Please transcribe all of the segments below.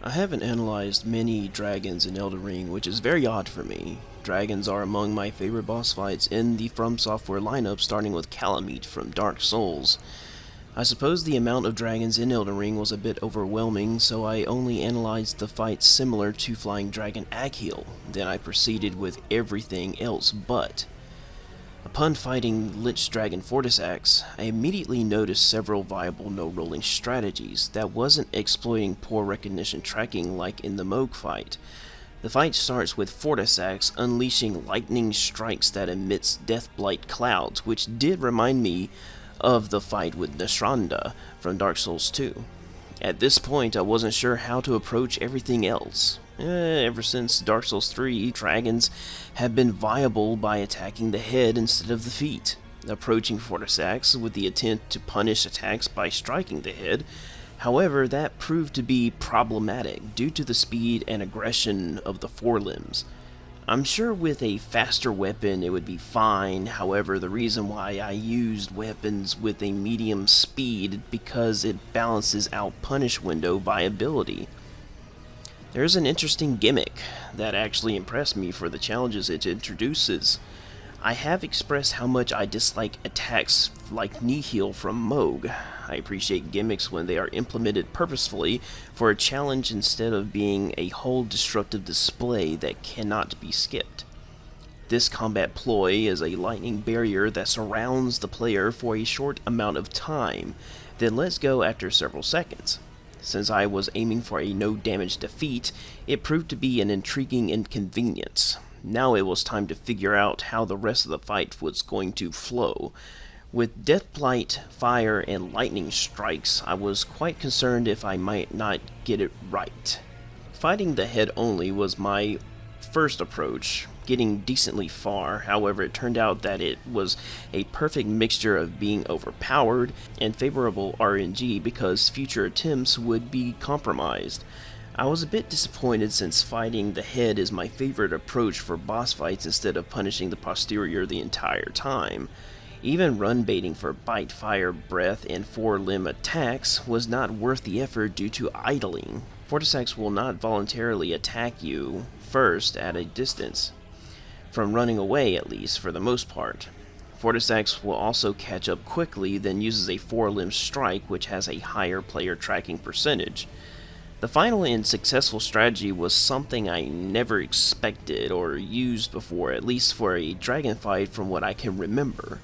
I haven't analyzed many dragons in Elden Ring, which is very odd for me. Dragons are among my favorite boss fights in the From Software lineup, starting with Calamite from Dark Souls. I suppose the amount of dragons in Elden Ring was a bit overwhelming, so I only analyzed the fights similar to Flying Dragon Agheel. Then I proceeded with everything else but. Upon fighting Lichdragon Fortissax, I immediately noticed several viable no-rolling strategies that wasn't exploiting poor recognition tracking like in the Moog fight. The fight starts with Fortissax unleashing lightning strikes that emits death-blight clouds, which did remind me of the fight with Nasranda from Dark Souls 2. At this point, I wasn't sure how to approach everything else. Ever since Dark Souls 3, dragons have been viable by attacking the head instead of the feet, approaching Fortissax with the intent to punish attacks by striking the head. However, that proved to be problematic due to the speed and aggression of the forelimbs. I'm sure with a faster weapon it would be fine, however the reason why I used weapons with a medium speed because it balances out punish window viability. There's an interesting gimmick that actually impressed me for the challenges it introduces. I have expressed how much I dislike attacks like Nihil from Moog. I appreciate gimmicks when they are implemented purposefully for a challenge instead of being a whole destructive display that cannot be skipped. This combat ploy is a lightning barrier that surrounds the player for a short amount of time, then lets go after several seconds. Since I was aiming for a no-damage defeat, it proved to be an intriguing inconvenience. Now it was time to figure out how the rest of the fight was going to flow. With Deathblight, fire, and lightning strikes, I was quite concerned if I might not get it right. Fighting the head only was my first approach, getting decently far. However, it turned out that it was a perfect mixture of being overpowered and favorable RNG because future attempts would be compromised. I was a bit disappointed since fighting the head is my favorite approach for boss fights instead of punishing the posterior the entire time. Even run baiting for bite, fire, breath, and four-limb attacks was not worth the effort due to idling. Fortissax will not voluntarily attack you first at a distance, from running away at least for the most part. Fortissax will also catch up quickly, then uses a four-limb strike which has a higher player tracking percentage. The final and successful strategy was something I never expected or used before, at least for a dragon fight from what I can remember.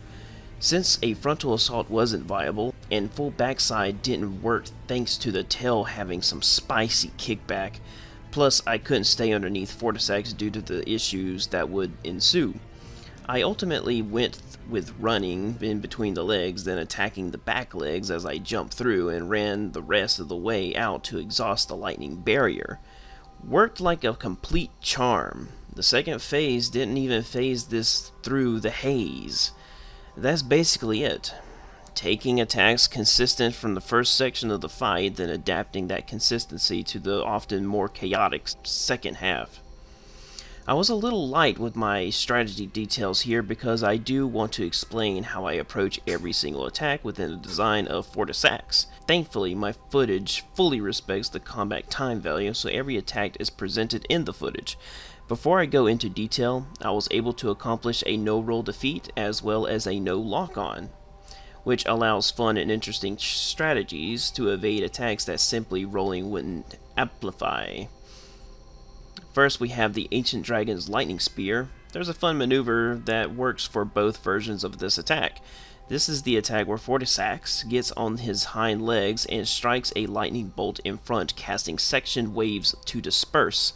Since a frontal assault wasn't viable, and full backside didn't work thanks to the tail having some spicy kickback, plus I couldn't stay underneath Fortissax due to the issues that would ensue. I ultimately went with running in between the legs, then attacking the back legs as I jumped through and ran the rest of the way out to exhaust the lightning barrier. Worked like a complete charm. The second phase didn't even phase this through the haze. That's basically it. Taking attacks consistent from the first section of the fight, then adapting that consistency to the often more chaotic second half. I was a little light with my strategy details here because I do want to explain how I approach every single attack within the design of Fortissax. Thankfully, my footage fully respects the combat time value, so every attack is presented in the footage. Before I go into detail, I was able to accomplish a no-roll defeat as well as a no lock-on, which allows fun and interesting strategies to evade attacks that simply rolling wouldn't amplify. First, we have the Ancient Dragon's Lightning Spear. There's a fun maneuver that works for both versions of this attack. This is the attack where Fortissax gets on his hind legs and strikes a lightning bolt in front, casting section waves to disperse.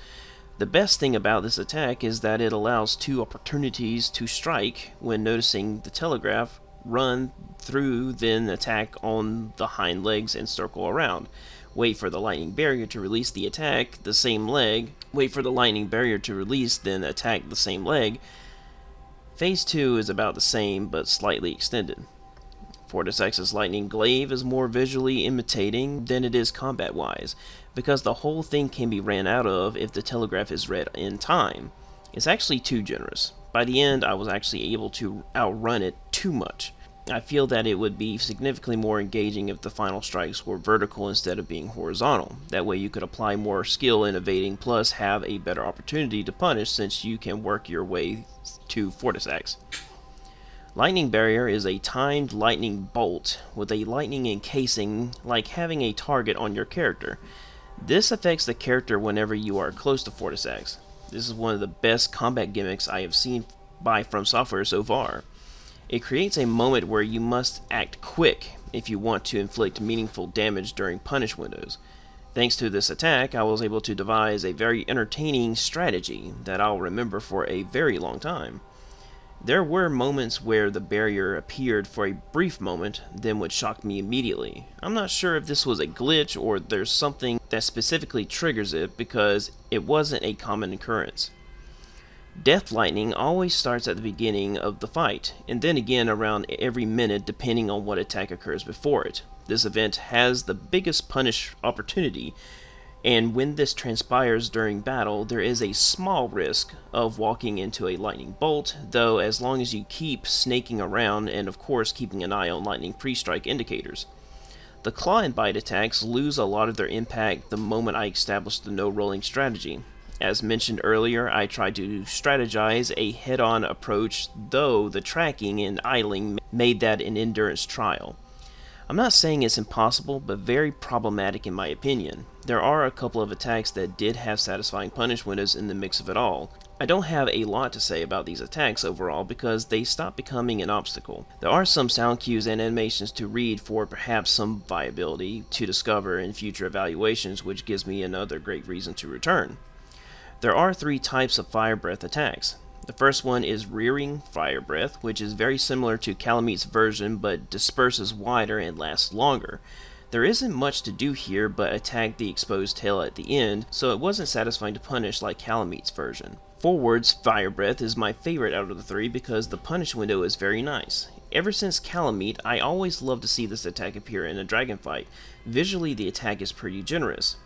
The best thing about this attack is that it allows two opportunities to strike when noticing the telegraph, run through, then attack on the hind legs and circle around. Wait for the lightning barrier to release the attack, the same leg. Wait for the lightning barrier to release, then attack the same leg. Phase 2 is about the same, but slightly extended. Fortissax's Lightning Glaive is more visually imitating than it is combat-wise, because the whole thing can be ran out of if the telegraph is read in time. It's actually too generous. By the end, I was actually able to outrun it too much. I feel that it would be significantly more engaging if the final strikes were vertical instead of being horizontal. That way you could apply more skill in evading, plus have a better opportunity to punish since you can work your way to Fortissax. Lightning Barrier is a timed lightning bolt with a lightning encasing, like having a target on your character. This affects the character whenever you are close to Fortissax. This is one of the best combat gimmicks I have seen by From Software so far. It creates a moment where you must act quick if you want to inflict meaningful damage during punish windows. Thanks to this attack, I was able to devise a very entertaining strategy that I'll remember for a very long time. There were moments where the barrier appeared for a brief moment, then would shock me immediately. I'm not sure if this was a glitch or there's something that specifically triggers it because it wasn't a common occurrence. Death Lightning always starts at the beginning of the fight, and then again around every minute depending on what attack occurs before it. This event has the biggest punish opportunity, and when this transpires during battle, there is a small risk of walking into a lightning bolt, though as long as you keep snaking around and of course keeping an eye on lightning pre-strike indicators. The Claw and Bite attacks lose a lot of their impact the moment I establish the no-rolling strategy. As mentioned earlier, I tried to strategize a head-on approach, though the tracking and idling made that an endurance trial. I'm not saying it's impossible, but very problematic in my opinion. There are a couple of attacks that did have satisfying punish windows in the mix of it all. I don't have a lot to say about these attacks overall because they stopped becoming an obstacle. There are some sound cues and animations to read for perhaps some viability to discover in future evaluations, which gives me another great reason to return. There are 3 types of Fire Breath attacks. The first one is Rearing Fire Breath, which is very similar to Calamit's version but disperses wider and lasts longer. There isn't much to do here but attack the exposed tail at the end, so it wasn't satisfying to punish like Calamit's version. Forward's Fire Breath is my favorite out of the 3 because the punish window is very nice. Ever since Calamite, I always love to see this attack appear in a dragon fight. Visually, the attack is pretty generous.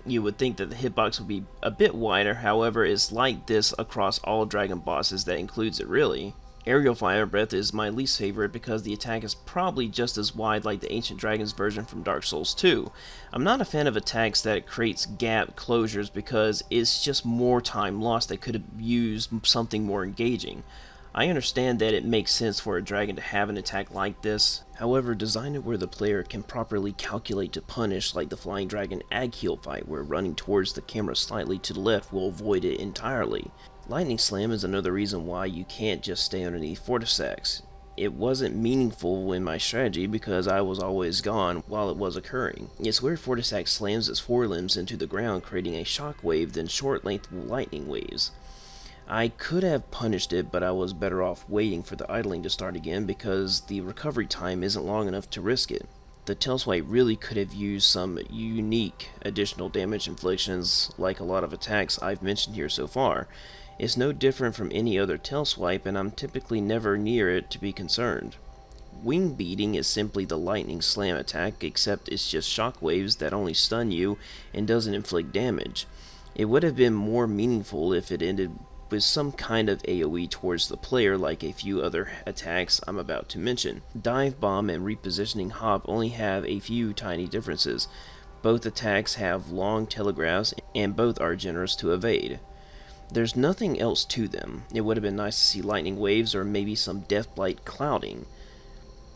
You would think that the hitbox would be a bit wider, however it's like this across all dragon bosses that includes it really. Aerial Fire Breath is my least favorite because the attack is probably just as wide like the Ancient Dragons version from Dark Souls 2. I'm not a fan of attacks that creates gap closures because it's just more time lost that could have used something more engaging. I understand that it makes sense for a dragon to have an attack like this, however design it where the player can properly calculate to punish like the Flying Dragon Agheel fight where running towards the camera slightly to the left will avoid it entirely. Lightning Slam is another reason why you can't just stay underneath Fortissax. It wasn't meaningful in my strategy because I was always gone while it was occurring. It's where Fortissax slams its forelimbs into the ground creating a shock wave than short-length lightning waves. I could have punished it, but I was better off waiting for the idling to start again because the recovery time isn't long enough to risk it. The tail swipe really could have used some unique additional damage inflictions like a lot of attacks I've mentioned here so far. It's no different from any other tail swipe and I'm typically never near it to be concerned. Wing Beating is simply the lightning slam attack, except it's just shockwaves that only stun you and doesn't inflict damage. It would have been more meaningful if it ended with some kind of AoE towards the player like a few other attacks I'm about to mention. Dive Bomb and Repositioning Hop only have a few tiny differences. Both attacks have long telegraphs and both are generous to evade. There's nothing else to them. It would have been nice to see lightning waves or maybe some Deathblight clouding.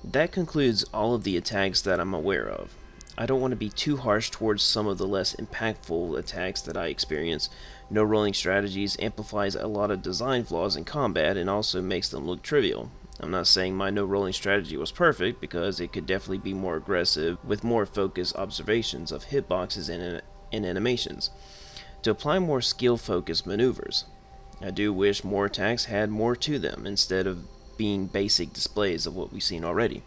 That concludes all of the attacks that I'm aware of. I don't want to be too harsh towards some of the less impactful attacks that I experience. No rolling strategies amplifies a lot of design flaws in combat and also makes them look trivial. I'm not saying my no rolling strategy was perfect because it could definitely be more aggressive with more focused observations of hitboxes and animations to apply more skill focused maneuvers. I do wish more attacks had more to them instead of being basic displays of what we've seen already.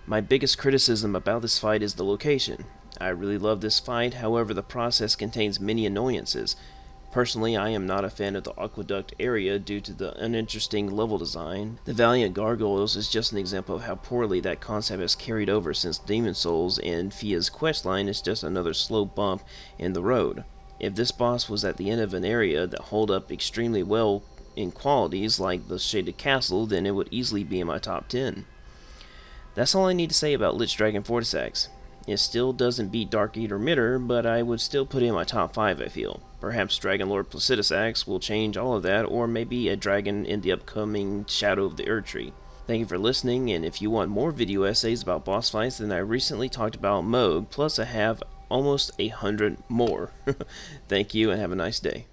My biggest criticism about this fight is the location. I really love this fight, however the process contains many annoyances. Personally, I am not a fan of the Aqueduct area due to the uninteresting level design. The Valiant Gargoyles is just an example of how poorly that concept has carried over since Demon Souls, and Fia's questline is just another slow bump in the road. If this boss was at the end of an area that hold up extremely well in qualities like the Shaded Castle, then it would easily be in my top 10. That's all I need to say about Lichdragon Fortissax. It still doesn't beat Dark Eater Mitter, but I would still put it in my top 5, I feel. Perhaps Dragon Lord Placidusax will change all of that, or maybe a dragon in the upcoming Shadow of the Erdtree. Thank you for listening, and if you want more video essays about boss fights, then I recently talked about Moog, plus I have almost 100 more. Thank you, and have a nice day.